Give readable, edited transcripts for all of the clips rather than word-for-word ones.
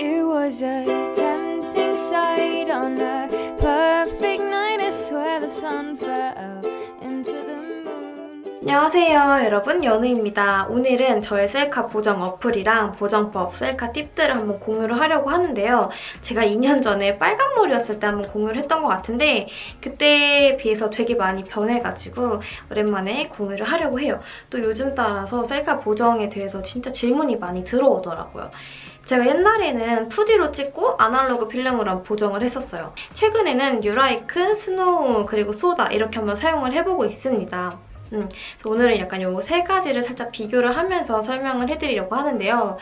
It was a tempting sight on a perfect night. I swear the sun fell into the moon. 안녕하세요 여러분, 연우입니다. 오늘은 저의 셀카 보정 어플이랑 보정법, 셀카 팁들을 한번 공유를 하려고 하는데요. 제가 2년 전에 빨간머리였을 때 한번 공유를 했던 것 같은데 그때에 비해서 되게 많이 변해가지고 오랜만에 공유를 하려고 해요. 또 요즘 따라서 셀카 보정에 대해서 진짜 질문이 많이 들어오더라고요. 제가 옛날에는 2D로 찍고 아날로그 필름으로 한번 보정을 했었어요. 최근에는 뉴라이크, 스노우, 그리고 소다 이렇게 한번 사용을 해보고 있습니다. 그래서 오늘은 약간 요 세 가지를 살짝 비교를 하면서 설명을 해드리려고 하는데요.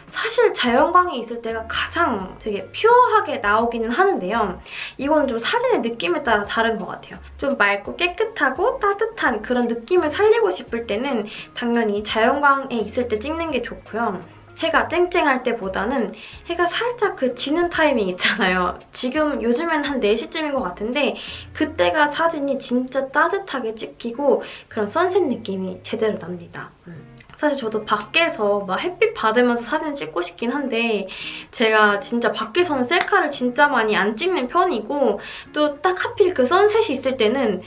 사실 자연광이 있을 때가 가장 되게 퓨어하게 나오기는 하는데요. 이건 좀 사진의 느낌에 따라 다른 것 같아요. 좀 맑고 깨끗하고 따뜻한 그런 느낌을 살리고 싶을 때는 당연히 자연광에 있을 때 찍는 게 좋고요. 해가 쨍쨍할 때보다는 해가 살짝 그 지는 타이밍 있잖아요. 지금 요즘엔 한 4시쯤인 것 같은데 그때가 사진이 진짜 따뜻하게 찍히고 그런 선셋 느낌이 제대로 납니다. 사실 저도 밖에서 막 햇빛 받으면서 사진을 찍고 싶긴 한데 제가 진짜 밖에서는 셀카를 진짜 많이 안 찍는 편이고 또 딱 하필 그 선셋이 있을 때는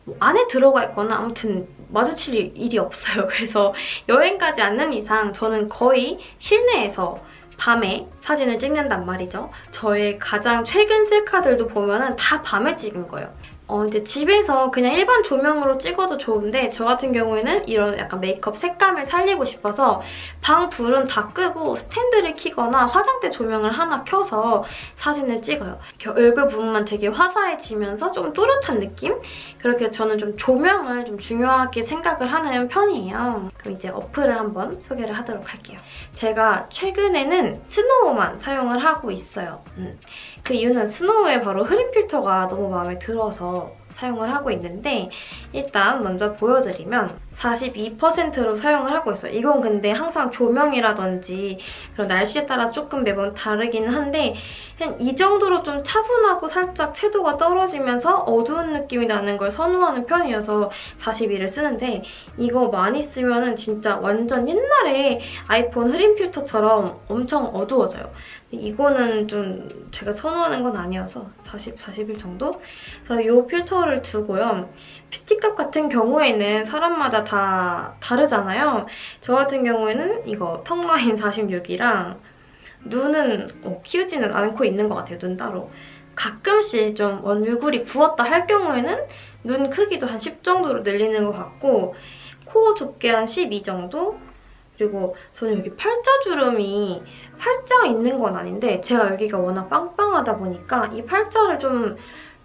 뭐 안에 들어가 있거나 아무튼 마주칠 일이 없어요. 그래서 여행 가지 않는 이상 저는 거의 실내에서 밤에 사진을 찍는단 말이죠. 저의 가장 최근 셀카들도 보면은 다 밤에 찍은 거예요. 이제 집에서 그냥 일반 조명으로 찍어도 좋은데 저 같은 경우에는 이런 약간 메이크업 색감을 살리고 싶어서 방 불은 다 끄고 스탠드를 켜거나 화장대 조명을 하나 켜서 사진을 찍어요. 이렇게 얼굴 부분만 되게 화사해지면서 좀 또렷한 느낌? 그렇게 저는 좀 조명을 좀 중요하게 생각을 하는 편이에요. 그럼 이제 어플을 한번 소개를 하도록 할게요. 제가 최근에는 스노우만 사용을 하고 있어요. 그 이유는 스노우에 바로 흐림 필터가 너무 마음에 들어서 사용을 하고 있는데 일단 먼저 보여드리면 42%로 사용을 하고 있어요. 이건 근데 항상 조명이라든지 그런 날씨에 따라 조금 매번 다르긴 한데 한 이 정도로 좀 차분하고 살짝 채도가 떨어지면서 어두운 느낌이 나는 걸 선호하는 편이어서 42를 쓰는데 이거 많이 쓰면은 진짜 완전 옛날에 아이폰 흐림 필터처럼 엄청 어두워져요. 이거는 좀 제가 선호하는 건 아니어서 41 정도? 그래서 이 필터를 두고요. 뷰티값 같은 경우에는 사람마다 다 다르잖아요. 저 같은 경우에는 이거 턱라인 46이랑 눈은 키우지는 않고 있는 것 같아요. 눈 따로. 가끔씩 좀 얼굴이 부었다 할 경우에는 눈 크기도 한 10 정도로 늘리는 것 같고 코 좁게 한 12 정도? 그리고 저는 여기 팔자주름이 팔자가 있는 건 아닌데 제가 여기가 워낙 빵빵하다 보니까 이 팔자를 좀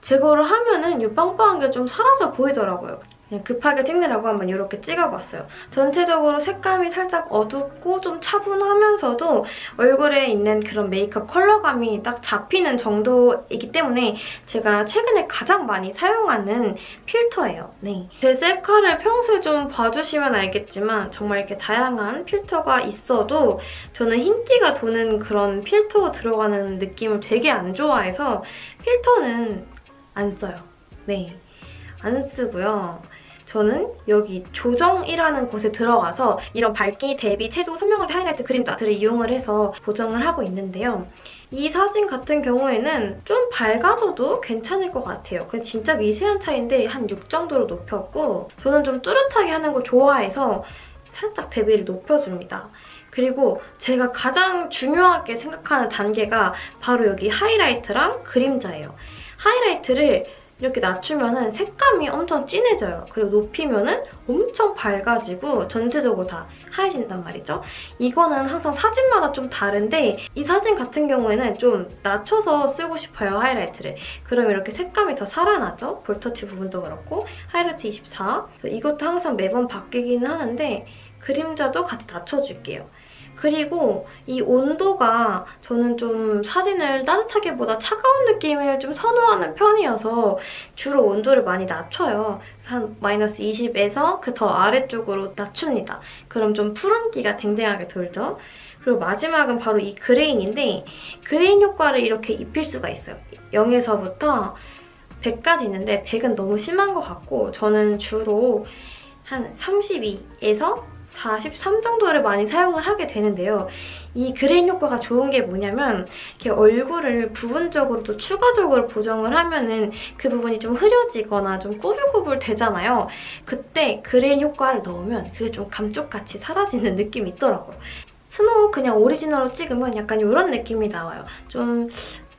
제거를 하면은 이 빵빵한 게 좀 사라져 보이더라고요. 그냥 급하게 찍느라고 한번 이렇게 찍어봤어요. 전체적으로 색감이 살짝 어둡고 좀 차분하면서도 얼굴에 있는 그런 메이크업 컬러감이 딱 잡히는 정도이기 때문에 제가 최근에 가장 많이 사용하는 필터예요. 네. 제 셀카를 평소에 좀 봐주시면 알겠지만 정말 이렇게 다양한 필터가 있어도 저는 흰기가 도는 그런 필터 들어가는 느낌을 되게 안 좋아해서 필터는 안 써요. 네. 안 쓰고요. 저는 여기 조정이라는 곳에 들어가서 이런 밝기, 대비, 채도, 선명하게 하이라이트, 그림자들을 이용을 해서 보정을 하고 있는데요. 이 사진 같은 경우에는 좀 밝아져도 괜찮을 것 같아요. 그냥 진짜 미세한 차이인데 한 6 정도로 높였고 저는 좀 뚜렷하게 하는 걸 좋아해서 살짝 대비를 높여줍니다. 그리고 제가 가장 중요하게 생각하는 단계가 바로 여기 하이라이트랑 그림자예요. 하이라이트를 이렇게 낮추면은 색감이 엄청 진해져요. 그리고 높이면은 엄청 밝아지고 전체적으로 다 하얘진단 말이죠. 이거는 항상 사진마다 좀 다른데 이 사진 같은 경우에는 좀 낮춰서 쓰고 싶어요, 하이라이트를. 그럼 이렇게 색감이 더 살아나죠? 볼터치 부분도 그렇고 하이라이트 24. 이것도 항상 매번 바뀌기는 하는데 그림자도 같이 낮춰줄게요. 그리고 이 온도가 저는 좀 사진을 따뜻하게보다 차가운 느낌을 좀 선호하는 편이어서 주로 온도를 많이 낮춰요. 그래서 한 마이너스 20에서 그 더 아래쪽으로 낮춥니다. 그럼 좀 푸른기가 댕댕하게 돌죠. 그리고 마지막은 바로 이 그레인인데 그레인 효과를 이렇게 입힐 수가 있어요. 0에서부터 100까지 있는데 100은 너무 심한 것 같고 저는 주로 한 32에서 43 정도를 많이 사용을 하게 되는데요. 이 그레인 효과가 좋은 게 뭐냐면 이렇게 얼굴을 부분적으로 또 추가적으로 보정을 하면은 그 부분이 좀 흐려지거나 좀 꾸불꾸불 되잖아요. 그때 그레인 효과를 넣으면 그게 좀 감쪽같이 사라지는 느낌이 있더라고요. 스노우 그냥 오리지널로 찍으면 약간 이런 느낌이 나와요. 좀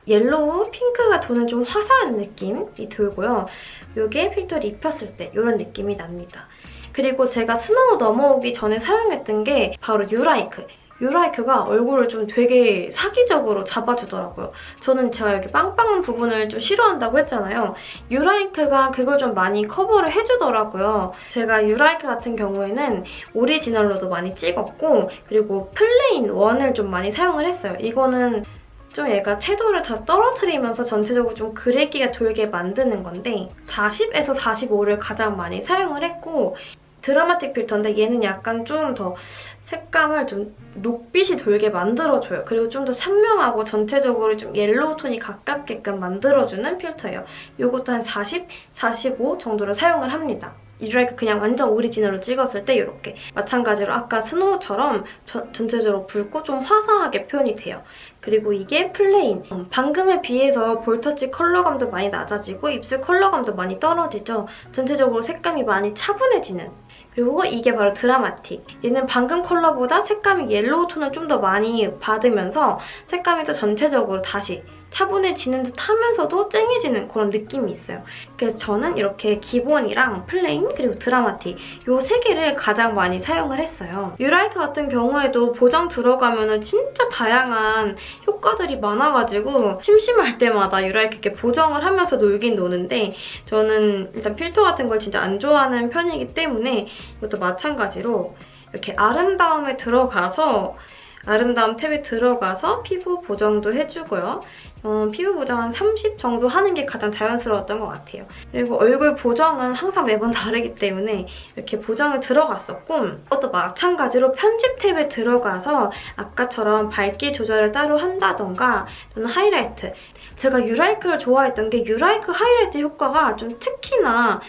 옐로우, 핑크가 도는 좀 화사한 느낌이 들고요. 이게 필터를 입혔을 때 이런 느낌이 납니다. 그리고 제가 스노우 넘어오기 전에 사용했던 게 바로 유라이크. 유라이크가 얼굴을 좀 되게 사기적으로 잡아주더라고요. 저는 제가 여기 빵빵한 부분을 좀 싫어한다고 했잖아요. 유라이크가 그걸 좀 많이 커버를 해주더라고요. 제가 유라이크 같은 경우에는 오리지널로도 많이 찍었고 그리고 플레인 원을 좀 많이 사용을 했어요. 이거는 좀 얘가 채도를 다 떨어뜨리면서 전체적으로 좀 그래기가 돌게 만드는 건데 40에서 45를 가장 많이 사용을 했고 드라마틱 필터인데 얘는 약간 좀 더 색감을 좀 녹빛이 돌게 만들어줘요. 그리고 좀 더 선명하고 전체적으로 좀 옐로우 톤이 가깝게끔 만들어주는 필터예요. 이것도 한 40, 45 정도를 사용을 합니다. 유라이크 그냥 완전 오리지널로 찍었을 때 이렇게 마찬가지로 아까 스노우처럼 전체적으로 붉고 좀 화사하게 표현이 돼요. 그리고 이게 플레인. 방금에 비해서 볼터치 컬러감도 많이 낮아지고 입술 컬러감도 많이 떨어지죠. 전체적으로 색감이 많이 차분해지는. 그리고 이게 바로 드라마틱. 얘는 방금 컬러보다 색감이 옐로우 톤을 좀 더 많이 받으면서 색감이 더 전체적으로 다시 차분해지는 듯 하면서도 쨍해지는 그런 느낌이 있어요. 그래서 저는 이렇게 기본이랑 플레인 그리고 드라마틱 이 세 개를 가장 많이 사용을 했어요. 유라이크 같은 경우에도 보정 들어가면 진짜 다양한 효과들이 많아가지고 심심할 때마다 유라이크 이렇게 보정을 하면서 놀긴 노는데 저는 일단 필터 같은 걸 진짜 안 좋아하는 편이기 때문에 이것도 마찬가지로 이렇게 아름다움에 들어가서 아름다움 탭에 들어가서 피부 보정도 해주고요. 피부 보정 한 30 정도 하는 게 가장 자연스러웠던 것 같아요. 그리고 얼굴 보정은 항상 매번 다르기 때문에 이렇게 보정을 들어갔었고 이것도 마찬가지로 편집 탭에 들어가서 아까처럼 밝기 조절을 따로 한다던가 또는 하이라이트. 제가 유라이크를 좋아했던 게 유라이크 하이라이트 효과가 좀 특히나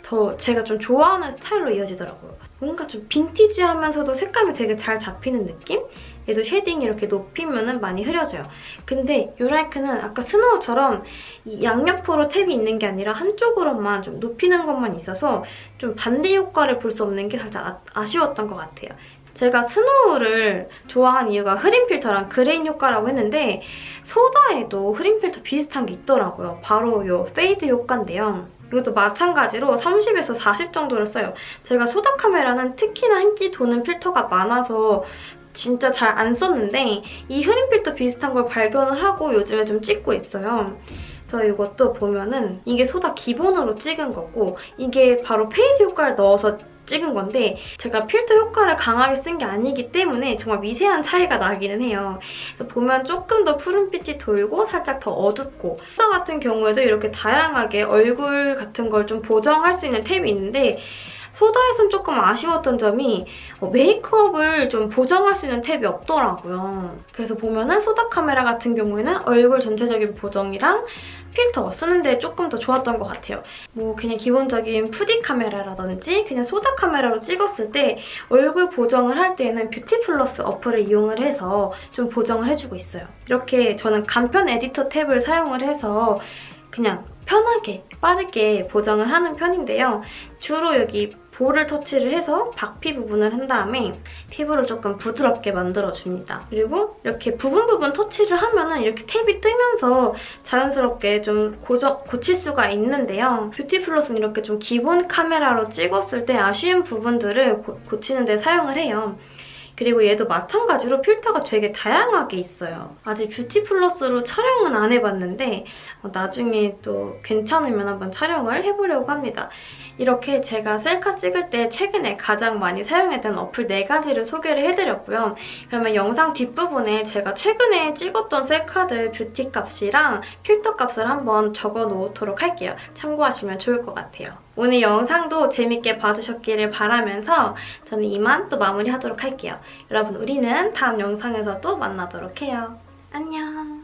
더 제가 좀 좋아하는 스타일로 이어지더라고요. 뭔가 좀 빈티지하면서도 색감이 되게 잘 잡히는 느낌? 얘도 쉐딩 이렇게 높이면 많이 흐려져요. 근데 유라이크는 아까 스노우처럼 이 양옆으로 탭이 있는 게 아니라 한쪽으로만 좀 높이는 것만 있어서 좀 반대 효과를 볼 수 없는 게 살짝 아쉬웠던 것 같아요. 제가 스노우를 좋아한 이유가 흐림 필터랑 그레인 효과라고 했는데 소다에도 흐림 필터 비슷한 게 있더라고요. 바로 이 페이드 효과인데요. 이것도 마찬가지로 30에서 40 정도를 써요. 제가 소다 카메라는 특히나 인기 도는 필터가 많아서 진짜 잘 안 썼는데 이 흐림 필터 비슷한 걸 발견을 하고 요즘에 좀 찍고 있어요. 그래서 이것도 보면은 이게 소다 기본으로 찍은 거고 이게 바로 페이드 효과를 넣어서 찍은 건데 제가 필터 효과를 강하게 쓴 게 아니기 때문에 정말 미세한 차이가 나기는 해요. 그래서 보면 조금 더 푸른빛이 돌고 살짝 더 어둡고 소다 같은 경우에도 이렇게 다양하게 얼굴 같은 걸 좀 보정할 수 있는 탭이 있는데 소다에선 조금 아쉬웠던 점이 메이크업을 좀 보정할 수 있는 탭이 없더라고요. 그래서 보면은 소다 카메라 같은 경우에는 얼굴 전체적인 보정이랑 필터 쓰는데 조금 더 좋았던 것 같아요. 뭐 그냥 기본적인 푸디 카메라라든지 그냥 소다 카메라로 찍었을 때 얼굴 보정을 할 때는 뷰티 플러스 어플을 이용을 해서 좀 보정을 해주고 있어요. 이렇게 저는 간편 에디터 탭을 사용을 해서 그냥 편하게 빠르게 보정을 하는 편인데요. 주로 여기 볼을 터치를 해서 박피 부분을 한 다음에 피부를 조금 부드럽게 만들어줍니다. 그리고 이렇게 부분 터치를 하면은 이렇게 탭이 뜨면서 자연스럽게 좀 고칠 수가 있는데요. 뷰티 플러스는 이렇게 좀 기본 카메라로 찍었을 때 아쉬운 부분들을 고치는 데 사용을 해요. 그리고 얘도 마찬가지로 필터가 되게 다양하게 있어요. 아직 뷰티 플러스로 촬영은 안 해봤는데 나중에 또 괜찮으면 한번 촬영을 해보려고 합니다. 이렇게 제가 셀카 찍을 때 최근에 가장 많이 사용했던 어플 4가지를 소개를 해드렸고요. 그러면 영상 뒷부분에 제가 최근에 찍었던 셀카들 뷰티 값이랑 필터 값을 한번 적어 놓도록 할게요. 참고하시면 좋을 것 같아요. 오늘 영상도 재밌게 봐주셨기를 바라면서 저는 이만 또 마무리하도록 할게요. 여러분 우리는 다음 영상에서 또 만나도록 해요. 안녕!